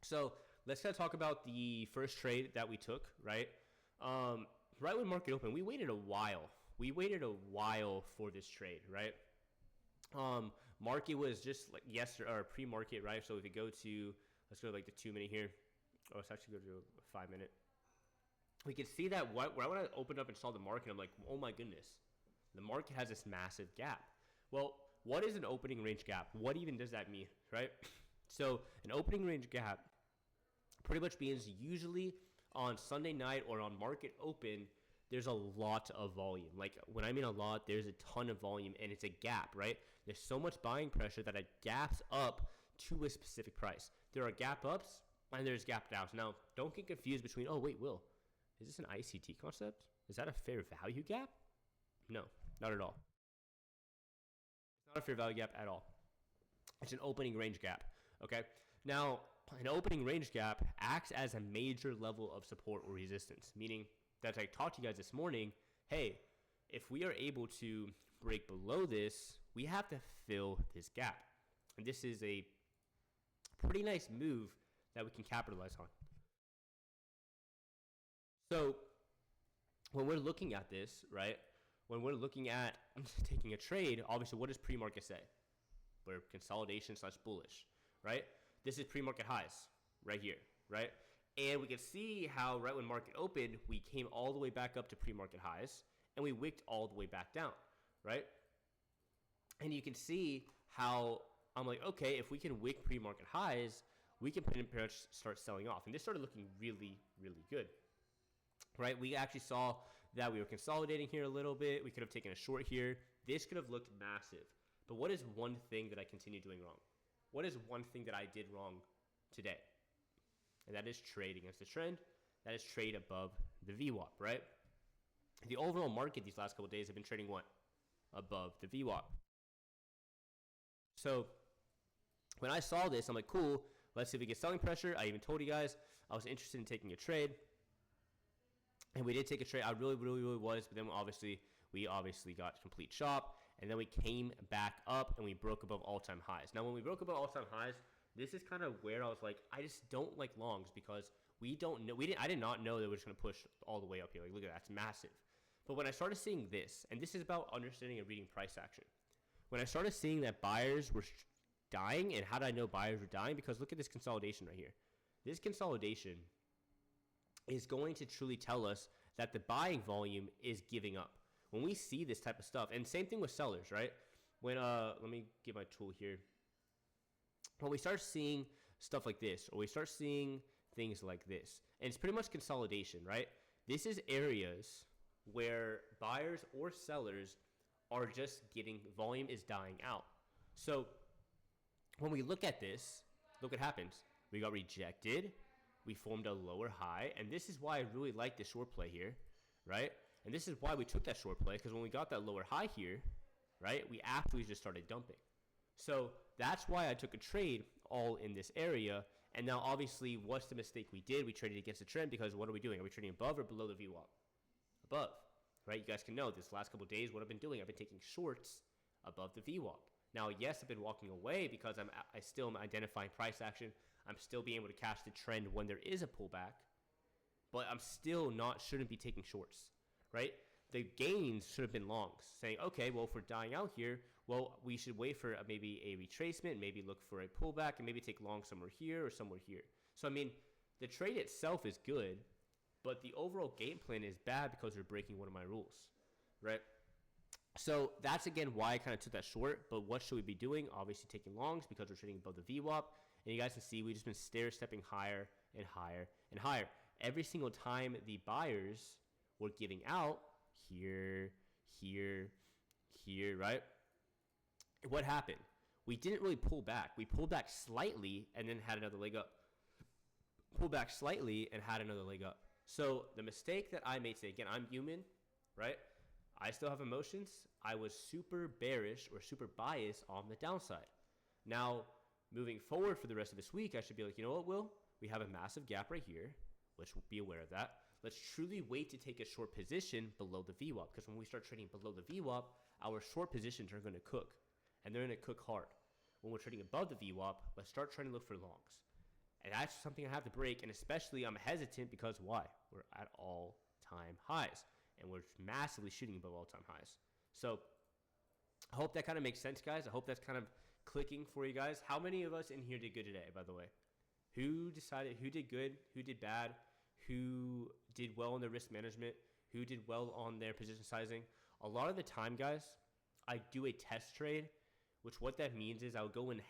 So let's kind of talk about the first trade that we took, right? Right when market opened, we waited a while. We waited a while for this trade, right? Market was just like yesterday or pre-market, right? So if we go to, let's go to like the 2 minute here. Oh, let's actually go to a 5 minute. We can see that when I opened up and saw the market, I'm like, oh my goodness, the market has this massive gap. Well, what is an opening range gap? What even does that mean, right? So an opening range gap pretty much means usually on Sunday night or on market open, there's a lot of volume. Like when I mean a lot, there's a ton of volume and it's a gap, right? There's so much buying pressure that it gaps up to a specific price. There are gap ups and there's gap downs. Now, don't get confused between, oh, wait, Will, is this an ICT concept? Is that a fair value gap? No, not at all. It's not a fair value gap at all. It's an opening range gap, okay? Now, an opening range gap acts as a major level of support or resistance, meaning that I talked to you guys this morning, hey, if we are able to break below this, we have to fill this gap. And this is a pretty nice move that we can capitalize on. So when we're looking at this, right, when we're looking at taking a trade, obviously what does pre-market say? We're consolidation / bullish, right? This is pre-market highs right here, right? And we can see how right when market opened, we came all the way back up to pre-market highs and we wicked all the way back down, right? And you can see how I'm like, okay, if we can wick pre-market highs, we can pretty much start selling off. And this started looking really, really good, right? We actually saw that we were consolidating here a little bit. We could have taken a short here. This could have looked massive. But what is one thing that I continue doing wrong? What is one thing that I did wrong today? And that is trade against the trend. That is trade above the VWAP, right? The overall market these last couple of days have been trading what? Above the VWAP. So when I saw this, I'm like, cool, let's see if we get selling pressure. I even told you guys I was interested in taking a trade. And we did take a trade. I really was. But then we obviously got complete chop. And then we came back up and we broke above all-time highs. Now, when we broke above all-time highs, this is kind of where I was like, I just don't like longs because we don't know. I did not know that we were just going to push all the way up here. Like, look at that. It's massive. But when I started seeing this, and this is about understanding and reading price action. When I started seeing that buyers were dying, and how did I know buyers were dying? Because look at this consolidation right here. This consolidation is going to truly tell us that the buying volume is giving up. When we see this type of stuff, and same thing with sellers, right? When let me get my tool here. When we start seeing stuff like this, or we start seeing things like this, and it's pretty much consolidation, right? This is areas where buyers or sellers are just getting, volume is dying out. So when we look at this, look what happens. We got rejected. We formed a lower high, and this is why I really like the short play here, right? And this is why we took that short play, because when we got that lower high here, right, we actually just started dumping. So that's why I took a trade all in this area. And now, obviously, what's the mistake we did? We traded against the trend because what are we doing? Are we trading above or below the VWAP? Above, right? You guys can know this last couple of days what I've been doing. I've been taking shorts above the VWAP. Now, yes, I've been walking away because I still am identifying price action. I'm still being able to catch the trend when there is a pullback, but I'm still shouldn't be taking shorts, right? The gains should have been longs, saying, okay, well, if we're dying out here, well, we should wait for maybe a retracement, maybe look for a pullback, and maybe take long somewhere here or somewhere here. So, I mean, the trade itself is good, but the overall game plan is bad because we're breaking one of my rules, right? So that's, again, why I kind of took that short. But what should we be doing? Obviously taking longs because we're trading above the VWAP. And you guys can see we've just been stair-stepping higher and higher and higher. Every single time the buyers were giving out, here, right? What happened? We didn't really pull back. We pulled back slightly and then had another leg up. Pulled back slightly and had another leg up. So the mistake that I made today, again, I'm human, right? I still have emotions. I was super bearish or super biased on the downside. Now, moving forward for the rest of this week, I should be like, you know what, Will? We have a massive gap right here. Let's be aware of that. Let's truly wait to take a short position below the VWAP, because when we start trading below the VWAP, our short positions are going to cook, and they're going to cook hard. When we're trading above the VWAP, let's start trying to look for longs. And that's something I have to break. And especially I'm hesitant because why? We're at all-time highs. And we're massively shooting above all-time highs. So I hope that kind of makes sense, guys. I hope that's kind of clicking for you guys. How many of us in here did good today, by the way? Who decided, who did good, who did bad, who did well in their risk management, who did well on their position sizing? A lot of the time, guys, I do a test trade, which what that means is I'll go in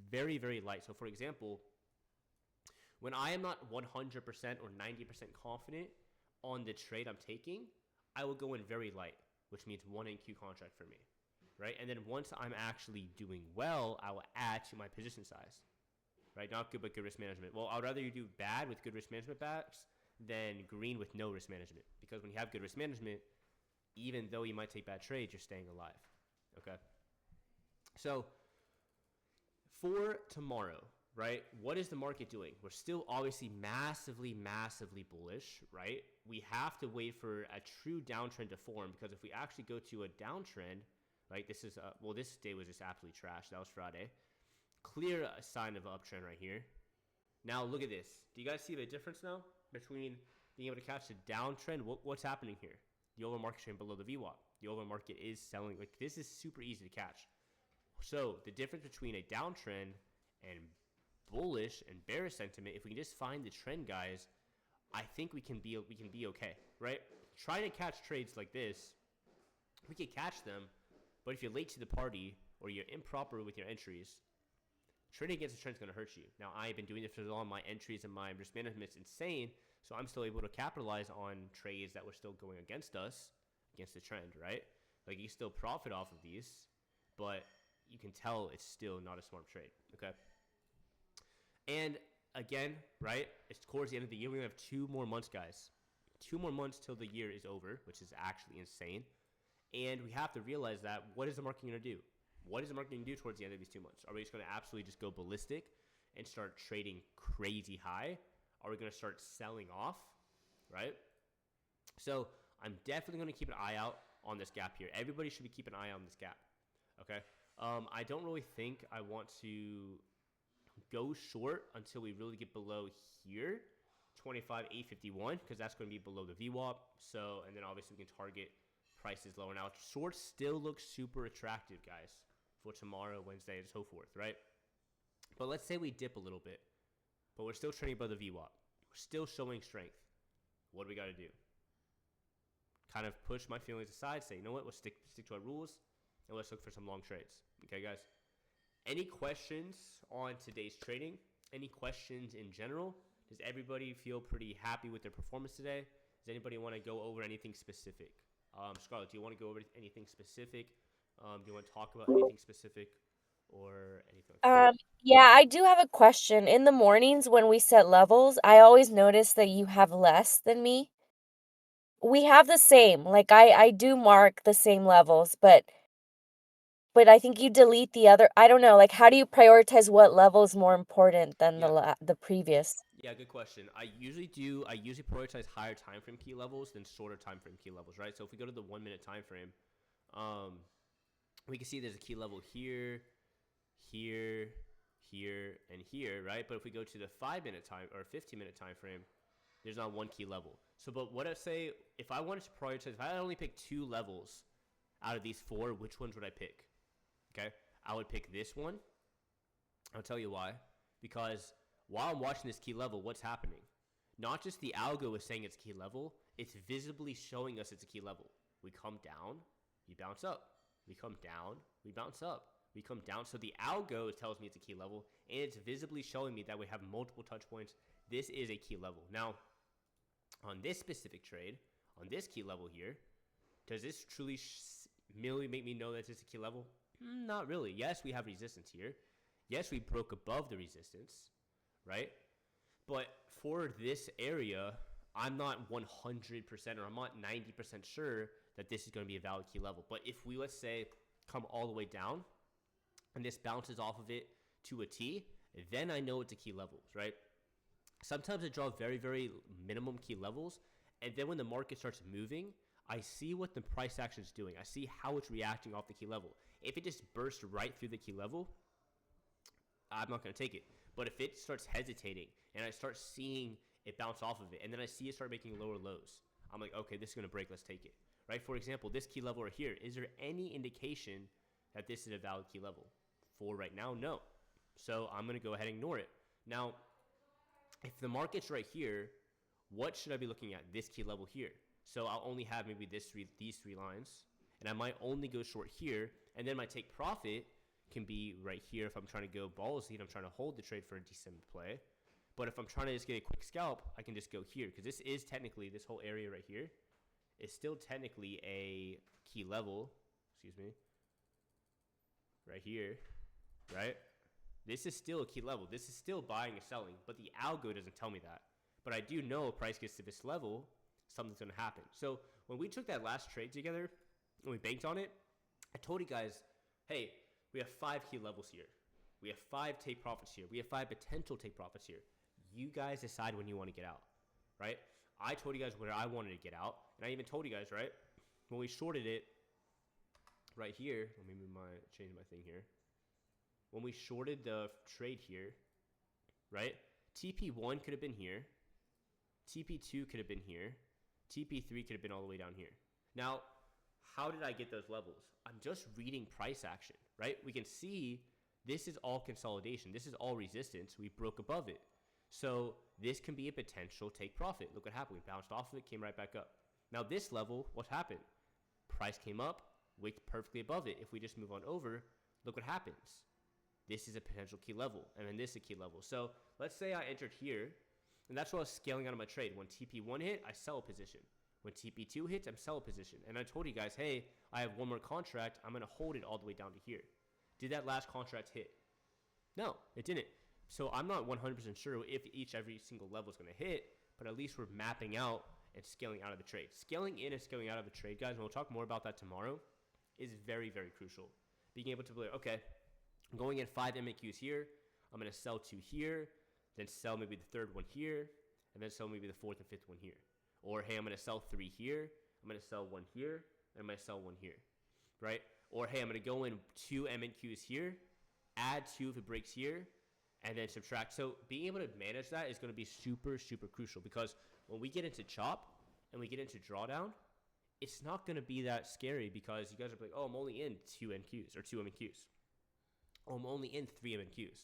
very, very light. So, for example, when I am not 100% or 90% confident on the trade I'm taking, I will go in very light, which means 1 NQ contract for me, right? And then once I'm actually doing well, I will add to my position size, right? Not good, but good risk management. Well, I'd rather you do bad with good risk management backs than green with no risk management, because when you have good risk management, even though you might take bad trades, you're staying alive, okay? So for tomorrow, right, what is the market doing? We're still obviously massively, massively bullish, right? We have to wait for a true downtrend to form, because if we actually go to a downtrend, right, this is, well, this day was just absolutely trash. That was Friday. Clear a sign of an uptrend right here. Now look at this. Do you guys see the difference now between being able to catch the downtrend? What's happening here? The overall market trend below the VWAP. The overall market is selling. Like, this is super easy to catch. So the difference between a downtrend and bullish and bearish sentiment, if we can just find the trend, guys, I think we can be okay, right? Trying to catch trades like this, we can catch them, but if you're late to the party or you're improper with your entries, trading against the trend is going to hurt you. Now, I've been doing this for so long. My entries and my risk management is insane, so I'm still able to capitalize on trades that were still going against us, against the trend, right? Like, you still profit off of these, but you can tell it's still not a smart trade, okay? And again, right, it's towards the end of the year. We have 2 more months, guys. 2 more months till the year is over, which is actually insane. And we have to realize that, what is the market going to do? What is the market going to do towards the end of these 2 months? Are we just going to absolutely just go ballistic and start trading crazy high? Are we going to start selling off, right? So I'm definitely going to keep an eye out on this gap here. Everybody should be keeping an eye on this gap, okay? I don't really think I want to go short until we really get below here, 25,851, because that's going to be below the VWAP. So, and then obviously we can target prices lower. Now, shorts still look super attractive, guys, for tomorrow, Wednesday, and so forth, right? But let's say we dip a little bit, but we're still trading above the VWAP. We're still showing strength. What do we got to do? Kind of push my feelings aside, say, you know what, we'll stick to our rules, and let's look for some long trades. Okay, guys? Any questions on today's trading? Any questions in general? Does everybody feel pretty happy with their performance today? Does anybody want to go over anything specific? Scarlett, do you want to go over anything specific? Do you want to talk about anything specific or anything like that? Yeah, I do have a question. In the mornings when we set levels, I always notice that you have less than me. We have the same. Like I do mark the same levels, but I think you delete the other. I don't know. Like, how do you prioritize what level is more important than Yeah. the previous? Yeah, good question. I usually prioritize higher time frame key levels than shorter time frame key levels, right? So if we go to the 1 minute time frame, we can see there's a key level here, here, here, and here, right? But if we go to the 5 minute time or 15-minute time frame, there's not one key level. So, but what I say, if I wanted to prioritize, if I only pick 2 levels out of these 4, which ones would I pick? Okay, I would pick this one. I'll tell you why. Because while I'm watching this key level, what's happening? Not just the algo is saying it's key level, it's visibly showing us it's a key level. We come down, we bounce up. We come down, we bounce up. We come down. So the algo tells me it's a key level, and it's visibly showing me that we have multiple touch points. This is a key level. Now, on this specific trade, on this key level here, does this truly merely make me know that it's a key level? Not really. Yes, we have resistance here. Yes, we broke above the resistance, right? But for this area, I'm not 100% or I'm not 90% sure that this is going to be a valid key level. But if we, let's say, come all the way down and this bounces off of it to a T, then I know it's a key level, right? Sometimes I draw very, very minimum key levels, and then when the market starts moving, I see what the price action is doing. I see how it's reacting off the key level. If it just bursts right through the key level, I'm not going to take it. But if it starts hesitating and I start seeing it bounce off of it, and then I see it start making lower lows, I'm like, okay, this is gonna break. Let's take it. Right? For example, this key level right here. Is there any indication that this is a valid key level? For right now, no. So I'm gonna go ahead and ignore it. Now, if the market's right here, what should I be looking at? This key level here. So I'll only have maybe these three lines, and I might only go short here, and then my take profit can be right here if I'm trying to go ballsy and I'm trying to hold the trade for a decent play. But if I'm trying to just get a quick scalp, I can just go here, because this is technically, this whole area right here is still technically a key level. Excuse me. Right here, right? This is still a key level. This is still buying and selling, but the algo doesn't tell me that. But I do know if price gets to this level, something's going to happen. So when we took that last trade together and we banked on it, I told you guys, hey, we have 5 key levels here. We have 5 take profits here. We have 5 potential take profits here. You guys decide when you want to get out, right? I told you guys where I wanted to get out, and I even told you guys, right, when we shorted it right here, let me change my thing here. When we shorted the trade here, right, TP1 could have been here, TP2 could have been here, TP3 could have been all the way down here. Now, how did I get those levels? I'm just reading price action, right? We can see this is all consolidation. This is all resistance. We broke above it. So this can be a potential take profit. Look what happened. We bounced off of it, came right back up. Now this level, what happened? Price came up, wicked perfectly above it. If we just move on over, look what happens. This is a potential key level, and then this is a key level. So let's say I entered here, and that's what I was scaling out of my trade. When TP1 hit, I sell a position. When TP2 hits, I'm sell a position. And I told you guys, hey, I have one more contract. I'm going to hold it all the way down to here. Did that last contract hit? No, it didn't. So I'm not 100% sure if every single level is going to hit, but at least we're mapping out and scaling out of the trade. Scaling in and scaling out of the trade, guys, and we'll talk more about that tomorrow, is very, very crucial. Being able to be like, okay, I'm going in 5 MAQs here. I'm going to sell 2 here, then sell maybe the 3rd one here, and then sell maybe the 4th and 5th one here. Or, hey, I'm going to sell 3 here. I'm going to sell 1 here, and I'm going to sell 1 here, right? Or, hey, I'm going to go in 2 MNQs here, add 2 if it breaks here, and then subtract. So being able to manage that is going to be super, super crucial, because when we get into chop and we get into drawdown, it's not going to be that scary, because you guys are like, oh, I'm only in 2 NQs or 2 MNQs. Oh, I'm only in 3 MNQs,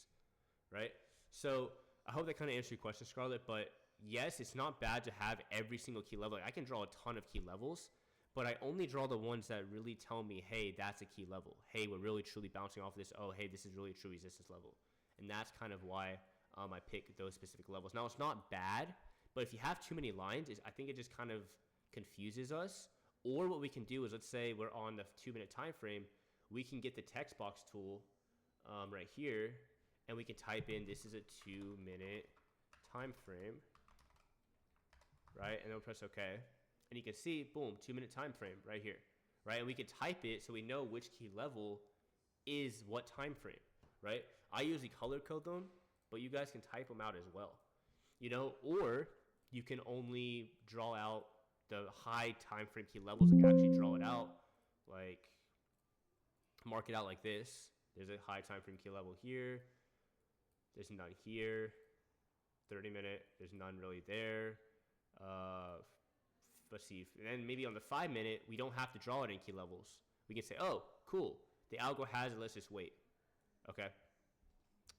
right? So I hope that kind of answered your question, Scarlett. But yes, it's not bad to have every single key level. Like, I can draw a ton of key levels, but I only draw the ones that really tell me, hey, that's a key level. Hey, we're really truly bouncing off this. Oh, hey, this is really a true resistance level. And that's kind of why I pick those specific levels. Now, it's not bad, but if you have too many lines, I think it just kind of confuses us. Or what we can do is, let's say we're on the 2-minute time frame, we can get the text box tool right here, and we can type in, this is a 2-minute time frame, right? And then we'll press OK. And you can see, boom, 2-minute time frame right here, right? And we can type it so we know which key level is what time frame, right? I usually color code them, but you guys can type them out as well, you know? Or you can only draw out the high time frame key levels. Like, actually draw it out, like mark it out like this. There's a high time frame key level here. There's none here. 30-minute, there's none really there. Let's see. And then maybe on the 5-minute, we don't have to draw it in key levels. We can say, oh, cool. The algo has it. Let's just wait. Okay.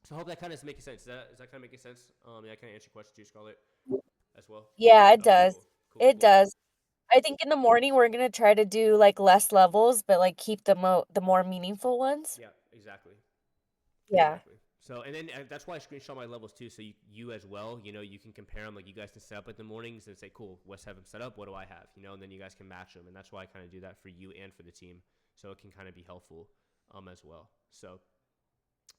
So I hope that kind of is making sense. Is that kind of making sense? Yeah, I kind of answer your question too, Scarlett, as well. Yeah, it Okay, does. cool. It does. I think in the morning we're gonna try to do like less levels, but like keep the more meaningful ones. Yeah, exactly. Yeah. Exactly. So, and then that's why I screenshot my levels too. So you as well, you know, you can compare them. Like, you guys can set up in the mornings and say, cool, Wes have them set up. What do I have? You know, and then you guys can match them. And that's why I kind of do that for you and for the team. So it can kind of be helpful as well. So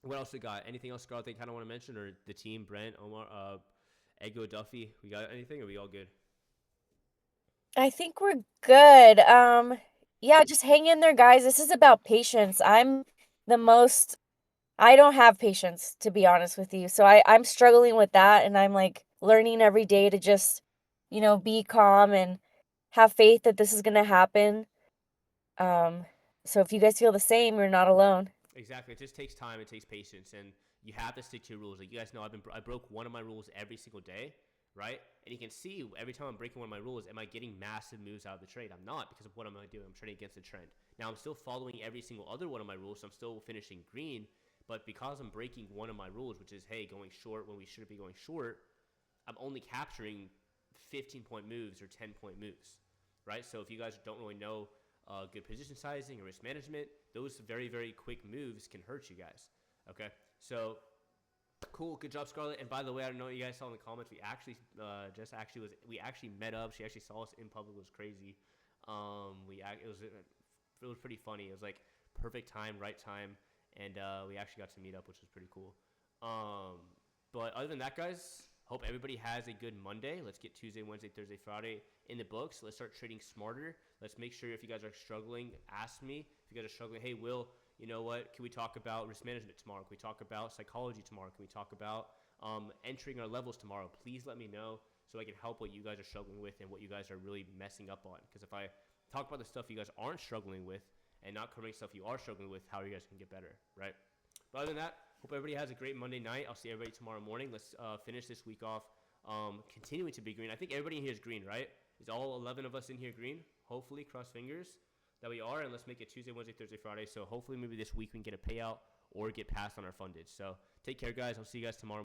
what else we got? Anything else, Scarlett, they kind of want to mention? Or the team, Brent, Omar, Ego, Duffy, we got anything? Or are we all good? I think we're good. Yeah, just hang in there, guys. This is about patience. I don't have patience, to be honest with you. So I'm struggling with that, and I'm like learning every day to just, be calm and have faith that this is gonna happen. So if you guys feel the same, you're not alone. Exactly. It just takes time. It takes patience. And you have to stick to your rules. Like you guys know, I broke one of my rules every single day, right? And you can see every time I'm breaking one of my rules, am I getting massive moves out of the trade? I'm not, because of what am I doing? I'm trading against the trend. Now I'm still following every single other one of my rules, so I'm still finishing green. But because I'm breaking one of my rules, which is, hey, going short when we shouldn't be going short, I'm only capturing 15-point moves or 10-point moves, right? So if you guys don't really know good position sizing or risk management, those very, very quick moves can hurt you guys, okay? So cool, good job, Scarlett. And by the way, I don't know what you guys saw in the comments. We actually we actually met up. She actually saw us in public. It was crazy. It was pretty funny. It was like perfect time, right time, and we actually got to meet up, which was pretty cool. But other than that, guys, hope everybody has a good Monday. Let's get Tuesday, Wednesday, Thursday, Friday in the books. Let's start trading smarter. Let's make sure if you guys are struggling, ask me. If you guys are struggling, hey, Will, you know what? Can we talk about risk management tomorrow? Can we talk about psychology tomorrow? Can we talk about entering our levels tomorrow? Please let me know so I can help what you guys are struggling with and what you guys are really messing up on. Because if I talk about the stuff you guys aren't struggling with and not covering stuff you are struggling with, how are you guys going to get better, right? But other than that, hope everybody has a great Monday night. I'll see everybody tomorrow morning. Let's finish this week off continuing to be green. I think everybody in here is green, right? Is all 11 of us in here green? Hopefully, cross fingers that we are, and let's make it Tuesday, Wednesday, Thursday, Friday. So hopefully maybe this week we can get a payout or get passed on our fundage. So take care, guys. I'll see you guys tomorrow.